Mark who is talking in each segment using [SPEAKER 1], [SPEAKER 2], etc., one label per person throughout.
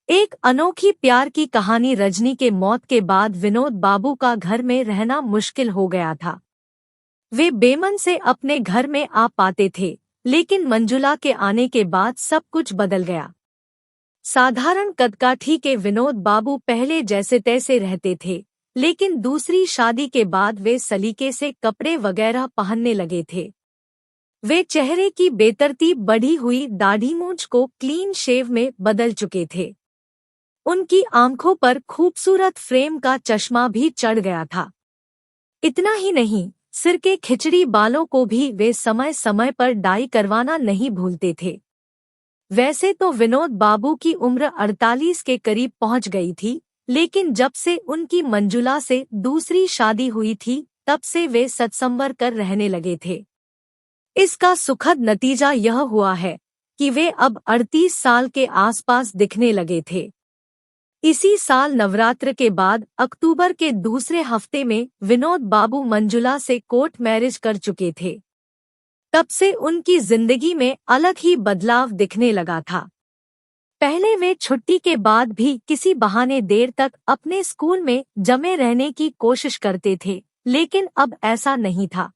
[SPEAKER 1] एक अनोखी प्यार की कहानी। रजनी के मौत के बाद विनोद बाबू का घर में रहना मुश्किल हो गया था। वे बेमन से अपने घर में आ पाते थे, लेकिन मंजुला के आने के बाद सब कुछ बदल गया। साधारण कदकाठी के विनोद बाबू पहले जैसे तैसे रहते थे, लेकिन दूसरी शादी के बाद वे सलीके से कपड़े वगैरह पहनने लगे थे। वे चेहरे की बेतरतीब बढ़ी हुई दाढ़ी मूंछ को क्लीन शेव में बदल चुके थे। उनकी आंखों पर खूबसूरत फ्रेम का चश्मा भी चढ़ गया था। इतना ही नहीं, सिर के खिचड़ी बालों को भी वे समय समय पर डाई करवाना नहीं भूलते थे। वैसे तो विनोद बाबू की उम्र 48 के करीब पहुंच गई थी, लेकिन जब से उनकी मंजुला से दूसरी शादी हुई थी, तब से वे सत्संवर कर रहने लगे थे। इसका सुखद नतीजा यह हुआ है कि वे अब 38 साल के आसपास दिखने लगे थे। इसी साल नवरात्र के बाद अक्टूबर के दूसरे हफ्ते में विनोद बाबू मंजुला से कोर्ट मैरिज कर चुके थे। तब से उनकी जिंदगी में अलग ही बदलाव दिखने लगा था। पहले वे छुट्टी के बाद भी किसी बहाने देर तक अपने स्कूल में जमे रहने की कोशिश करते थे, लेकिन अब ऐसा नहीं था।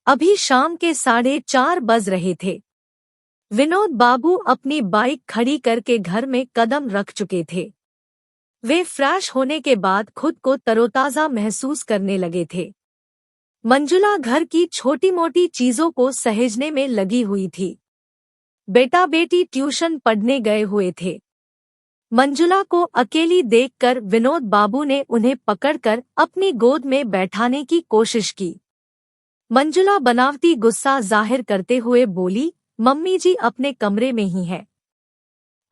[SPEAKER 1] अभी शाम के 4:30 बज रहे थे। विनोद बाबू अपनी बाइक खड़ी करके घर में कदम रख चुके थे। वे फ्रेश होने के बाद खुद को तरोताजा महसूस करने लगे थे। मंजुला घर की छोटी मोटी चीजों को सहेजने में लगी हुई थी। बेटा बेटी ट्यूशन पढ़ने गए हुए थे। मंजुला को अकेली देखकर विनोद बाबू ने उन्हें पकड़कर अपनी गोद में बैठाने की कोशिश की। मंजुला बनावटी गुस्सा जाहिर करते हुए बोली, मम्मी जी अपने कमरे में ही है।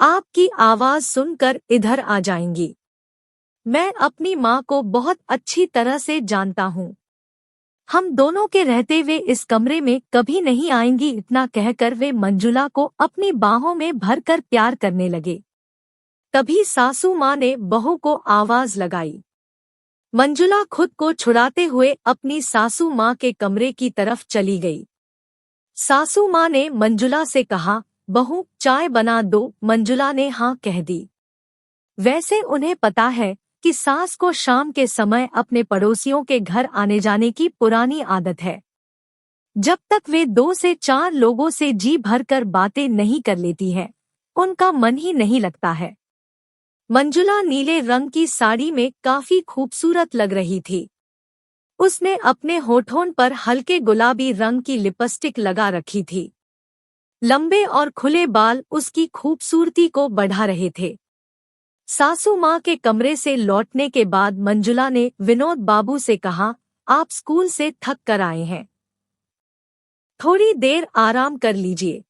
[SPEAKER 1] आपकी आवाज सुनकर इधर आ जाएंगी। मैं अपनी माँ को बहुत अच्छी तरह से जानता हूँ। हम दोनों के रहते वे इस कमरे में कभी नहीं आएंगी। इतना कहकर वे मंजुला को अपनी बाहों में भरकर प्यार करने लगे। तभी सासू माँ ने बहू को आवाज लगाई। मंजुला खुद को छुड़ाते हुए अपनी सासू माँ के कमरे की तरफ चली गई। सासू माँ ने मंजुला से कहा, बहू चाय बना दो। मंजुला ने हाँ कह दी। वैसे उन्हें पता है कि सास को शाम के समय अपने पड़ोसियों के घर आने जाने की पुरानी आदत है। जब तक वे 2 से 4 लोगों से जी भरकर बातें नहीं कर लेती है, उनका मन ही नहीं लगता है। मंजुला नीले रंग की साड़ी में काफी खूबसूरत लग रही थी। उसने अपने होठों पर हल्के गुलाबी रंग की लिपस्टिक लगा रखी थी। लंबे और खुले बाल उसकी खूबसूरती को बढ़ा रहे थे। सासू माँ के कमरे से लौटने के बाद मंजुला ने विनोद बाबू से कहा, आप स्कूल से थक कर आए हैं, थोड़ी देर आराम कर लीजिए।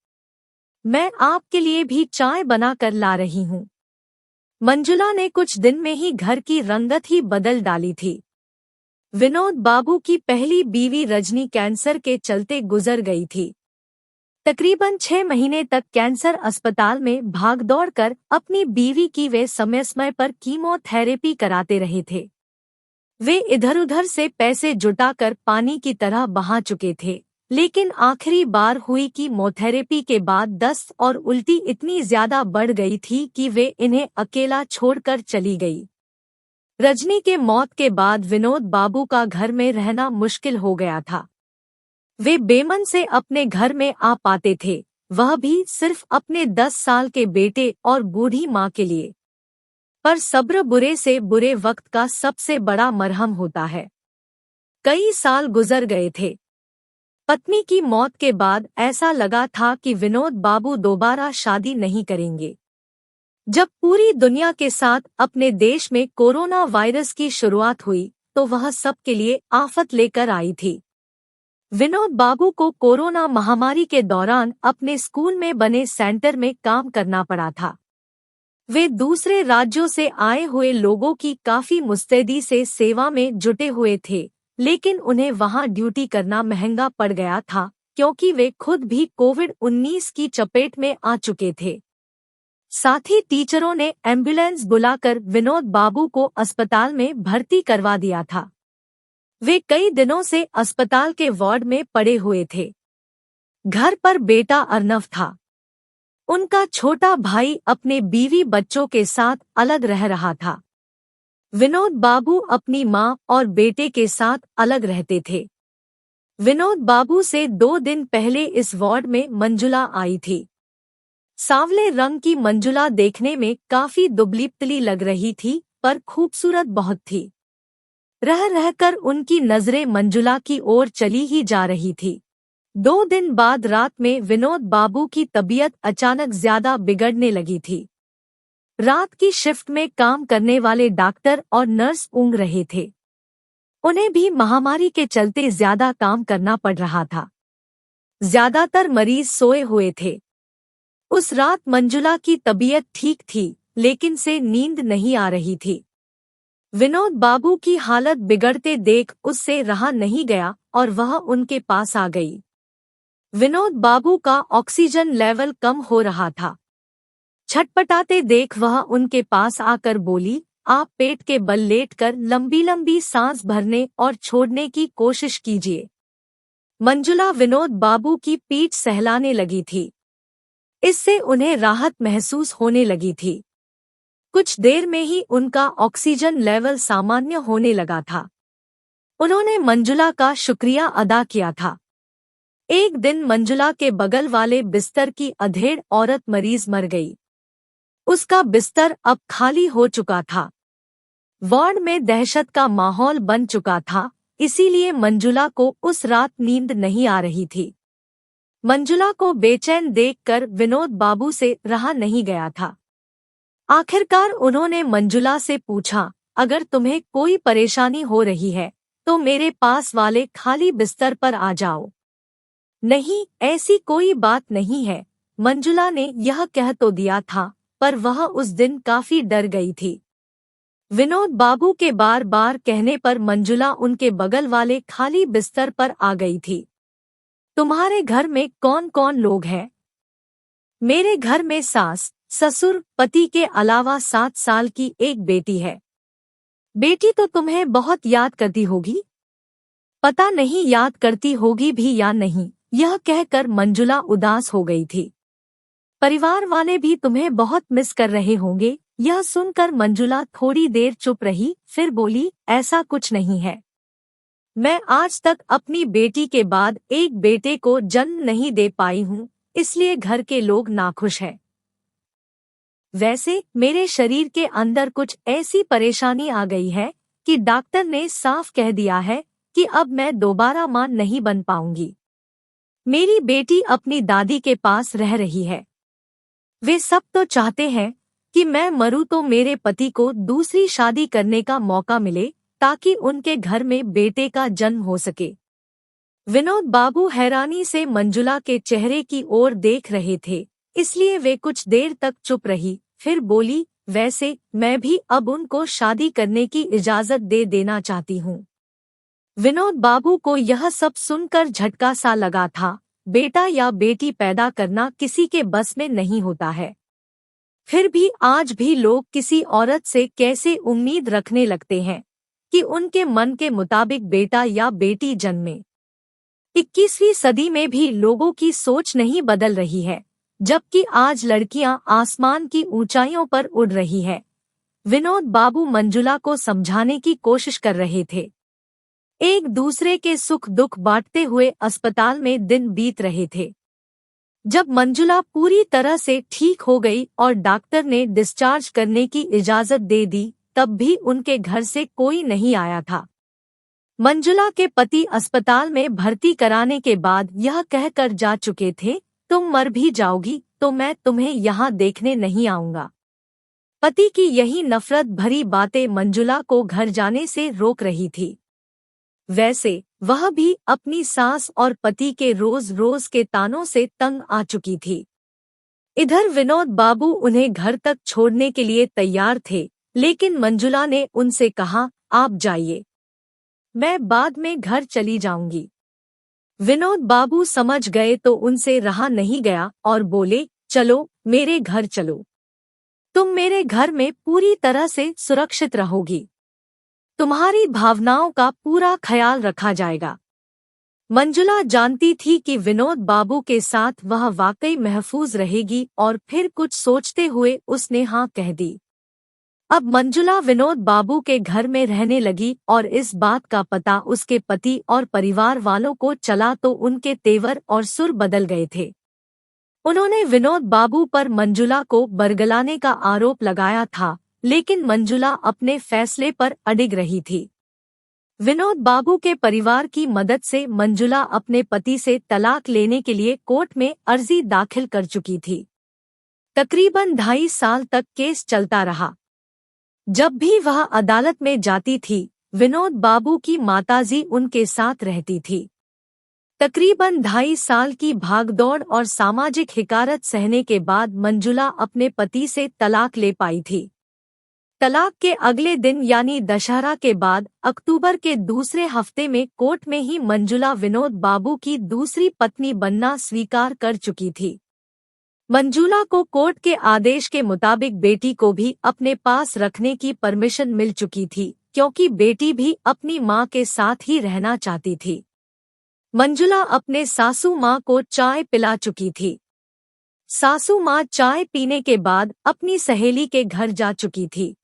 [SPEAKER 1] मैं आपके लिए भी चाय बना कर ला रही हूँ। मंजुला ने कुछ दिन में ही घर की रंगत ही बदल डाली थी। विनोद बाबू की पहली बीवी रजनी कैंसर के चलते गुजर गई थी। तकरीबन 6 महीने तक कैंसर अस्पताल में भागदौड़ कर अपनी बीवी की वे समय समय पर कीमोथेरेपी कराते रहे थे। वे इधर उधर से पैसे जुटाकर पानी की तरह बहा चुके थे, लेकिन आखिरी बार हुई कीमोथेरेपी के बाद दस्त और उल्टी इतनी ज्यादा बढ़ गई थी कि वे इन्हें अकेला छोड़कर चली गई। रजनी के मौत के बाद विनोद बाबू का घर में रहना मुश्किल हो गया था। वे बेमन से अपने घर में आ पाते थे, वह भी सिर्फ अपने 10 साल के बेटे और बूढ़ी माँ के लिए। पर सब्र बुरे से बुरे वक्त का सबसे बड़ा मरहम होता है। कई साल गुजर गए थे। पत्नी की मौत के बाद ऐसा लगा था कि विनोद बाबू दोबारा शादी नहीं करेंगे। जब पूरी दुनिया के साथ अपने देश में कोरोना वायरस की शुरुआत हुई, तो वह सबके लिए आफत लेकर आई थी। विनोद बाबू को कोरोना महामारी के दौरान अपने स्कूल में बने सेंटर में काम करना पड़ा था। वे दूसरे राज्यों से आए हुए लोगों की काफी मुस्तैदी से सेवा में जुटे हुए थे, लेकिन उन्हें वहां ड्यूटी करना महंगा पड़ गया था, क्योंकि वे खुद भी कोविड-19 की चपेट में आ चुके थे। साथ ही टीचरों ने एम्बुलेंस बुलाकर विनोद बाबू को अस्पताल में भर्ती करवा दिया था। वे कई दिनों से अस्पताल के वार्ड में पड़े हुए थे। घर पर बेटा अर्नव था। उनका छोटा भाई अपने बीवी बच्चों के साथ अलग रह रहा था। विनोद बाबू अपनी मां और बेटे के साथ अलग रहते थे। विनोद बाबू से 2 दिन पहले इस वार्ड में मंजुला आई थी। सांवले रंग की मंजुला देखने में काफी दुबली-पतली लग रही थी, पर खूबसूरत बहुत थी। रह रहकर उनकी नजरें मंजुला की ओर चली ही जा रही थी। 2 दिन बाद रात में विनोद बाबू की तबीयत अचानक ज्यादा बिगड़ने लगी थी। रात की शिफ्ट में काम करने वाले डॉक्टर और नर्स ऊँघ रहे थे। उन्हें भी महामारी के चलते ज्यादा काम करना पड़ रहा था। ज्यादातर मरीज सोए हुए थे। उस रात मंजुला की तबीयत ठीक थी, लेकिन से नींद नहीं आ रही थी। विनोद बाबू की हालत बिगड़ते देख उससे रहा नहीं गया और वह उनके पास आ गई। विनोद बाबू का ऑक्सीजन लेवल कम हो रहा था। छटपटाते देख वह उनके पास आकर बोली, आप पेट के बल लेटकर लंबी लंबी सांस भरने और छोड़ने की कोशिश कीजिए। मंजुला विनोद बाबू की पीठ सहलाने लगी थी। इससे उन्हें राहत महसूस होने लगी थी। कुछ देर में ही उनका ऑक्सीजन लेवल सामान्य होने लगा था। उन्होंने मंजुला का शुक्रिया अदा किया था। एक दिन मंजुला के बगल वाले बिस्तर की अधेड़ औरत मरीज मर गई। उसका बिस्तर अब खाली हो चुका था। वार्ड में दहशत का माहौल बन चुका था, इसीलिए मंजुला को उस रात नींद नहीं आ रही थी। मंजुला को बेचैन देखकर विनोद बाबू से रहा नहीं गया था। आखिरकार उन्होंने मंजुला से पूछा, अगर तुम्हें कोई परेशानी हो रही है तो मेरे पास वाले खाली बिस्तर पर आ जाओ। नहीं, ऐसी कोई बात नहीं है। मंजुला ने यह कह तो दिया था, पर वह उस दिन काफी डर गई थी। विनोद बाबू के बार बार कहने पर मंजुला उनके बगल वाले खाली बिस्तर पर आ गई थी। तुम्हारे घर में कौन कौन लोग हैं? मेरे घर में सास, ससुर, पति के अलावा 7 साल की एक बेटी है। बेटी तो तुम्हें बहुत याद करती होगी। पता नहीं याद करती होगी भी या नहीं, यह कहकर मंजुला उदास हो गई थी। परिवार वाले भी तुम्हें बहुत मिस कर रहे होंगे। यह सुनकर मंजुला थोड़ी देर चुप रही, फिर बोली, ऐसा कुछ नहीं है। मैं आज तक अपनी बेटी के बाद एक बेटे को जन्म नहीं दे पाई हूँ, इसलिए घर के लोग नाखुश हैं। वैसे मेरे शरीर के अंदर कुछ ऐसी परेशानी आ गई है कि डॉक्टर ने साफ कह दिया है कि अब मैं दोबारा मां नहीं बन पाऊंगी। मेरी बेटी अपनी दादी के पास रह रही है। वे सब तो चाहते हैं कि मैं मरूं तो मेरे पति को दूसरी शादी करने का मौका मिले, ताकि उनके घर में बेटे का जन्म हो सके। विनोद बाबू हैरानी से मंजुला के चेहरे की ओर देख रहे थे, इसलिए वे कुछ देर तक चुप रही, फिर बोली, वैसे मैं भी अब उनको शादी करने की इजाजत दे देना चाहती हूँ। विनोद बाबू को यह सब सुनकर झटका सा लगा था। बेटा या बेटी पैदा करना किसी के बस में नहीं होता है। फिर भी आज भी लोग किसी औरत से कैसे उम्मीद रखने लगते हैं कि उनके मन के मुताबिक बेटा या बेटी जन्मे। 21वीं सदी में भी लोगों की सोच नहीं बदल रही है, जबकि आज लड़कियां आसमान की ऊंचाइयों पर उड़ रही है। विनोद बाबू मंजुला को समझाने की कोशिश कर रहे थे। एक दूसरे के सुख दुख बांटते हुए अस्पताल में दिन बीत रहे थे। जब मंजुला पूरी तरह से ठीक हो गई और डॉक्टर ने डिस्चार्ज करने की इजाजत दे दी, तब भी उनके घर से कोई नहीं आया था। मंजुला के पति अस्पताल में भर्ती कराने के बाद यह कहकर जा चुके थे, तुम मर भी जाओगी तो मैं तुम्हें यहाँ देखने नहीं आऊंगा। पति की यही नफरत भरी बातें मंजुला को घर जाने से रोक रही थी। वैसे वह भी अपनी सास और पति के रोज रोज के तानों से तंग आ चुकी थी। इधर विनोद बाबू उन्हें घर तक छोड़ने के लिए तैयार थे, लेकिन मंजुला ने उनसे कहा, आप जाइए, मैं बाद में घर चली जाऊंगी। विनोद बाबू समझ गए तो उनसे रहा नहीं गया और बोले, चलो मेरे घर चलो। तुम मेरे घर में पूरी तरह से सुरक्षित रहोगी। तुम्हारी भावनाओं का पूरा ख्याल रखा जाएगा। मंजुला जानती थी कि विनोद बाबू के साथ वह वाकई महफूज रहेगी और फिर कुछ सोचते हुए उसने हाँ कह दी। अब मंजुला विनोद बाबू के घर में रहने लगी और इस बात का पता उसके पति और परिवार वालों को चला तो उनके तेवर और सुर बदल गए थे। उन्होंने विनोद बाबू पर मंजुला को बरगलाने का आरोप लगाया था, लेकिन मंजुला अपने फैसले पर अडिग रही थी। विनोद बाबू के परिवार की मदद से मंजुला अपने पति से तलाक लेने के लिए कोर्ट में अर्जी दाखिल कर चुकी थी। तकरीबन 2.5 साल तक केस चलता रहा। जब भी वह अदालत में जाती थी, विनोद बाबू की माताजी उनके साथ रहती थी। तकरीबन 2.5 साल की भागदौड़ और सामाजिक हिकारत सहने के बाद मंजुला अपने पति से तलाक ले पाई थी। तलाक के अगले दिन यानी दशहरा के बाद अक्टूबर के दूसरे हफ्ते में कोर्ट में ही मंजुला विनोद बाबू की दूसरी पत्नी बनना स्वीकार कर चुकी थी। मंजुला को कोर्ट के आदेश के मुताबिक बेटी को भी अपने पास रखने की परमिशन मिल चुकी थी, क्योंकि बेटी भी अपनी मां के साथ ही रहना चाहती थी। मंजुला अपने सासू मां को चाय पिला चुकी थी। सासू मां चाय पीने के बाद अपनी सहेली के घर जा चुकी थी।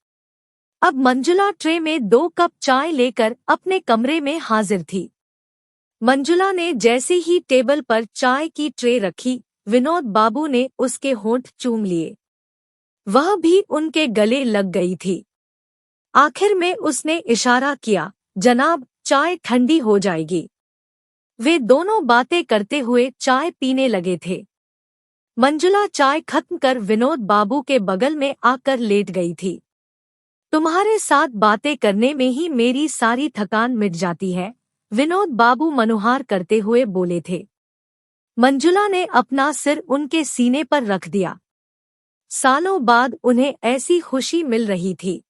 [SPEAKER 1] अब मंजुला ट्रे में 2 कप चाय लेकर अपने कमरे में हाजिर थी। मंजुला ने जैसे ही टेबल पर चाय की ट्रे रखी, विनोद बाबू ने उसके होंठ चूम लिए। वह भी उनके गले लग गई थी। आखिर में उसने इशारा किया, जनाब, चाय ठंडी हो जाएगी। वे दोनों बातें करते हुए चाय पीने लगे थे। मंजुला चाय खत्म कर विनोद बाबू के बगल में आकर लेट गई थी। तुम्हारे साथ बातें करने में ही मेरी सारी थकान मिट जाती है, विनोद बाबू मनुहार करते हुए बोले थे। मंजुला ने अपना सिर उनके सीने पर रख दिया। सालों बाद उन्हें ऐसी खुशी मिल रही थी।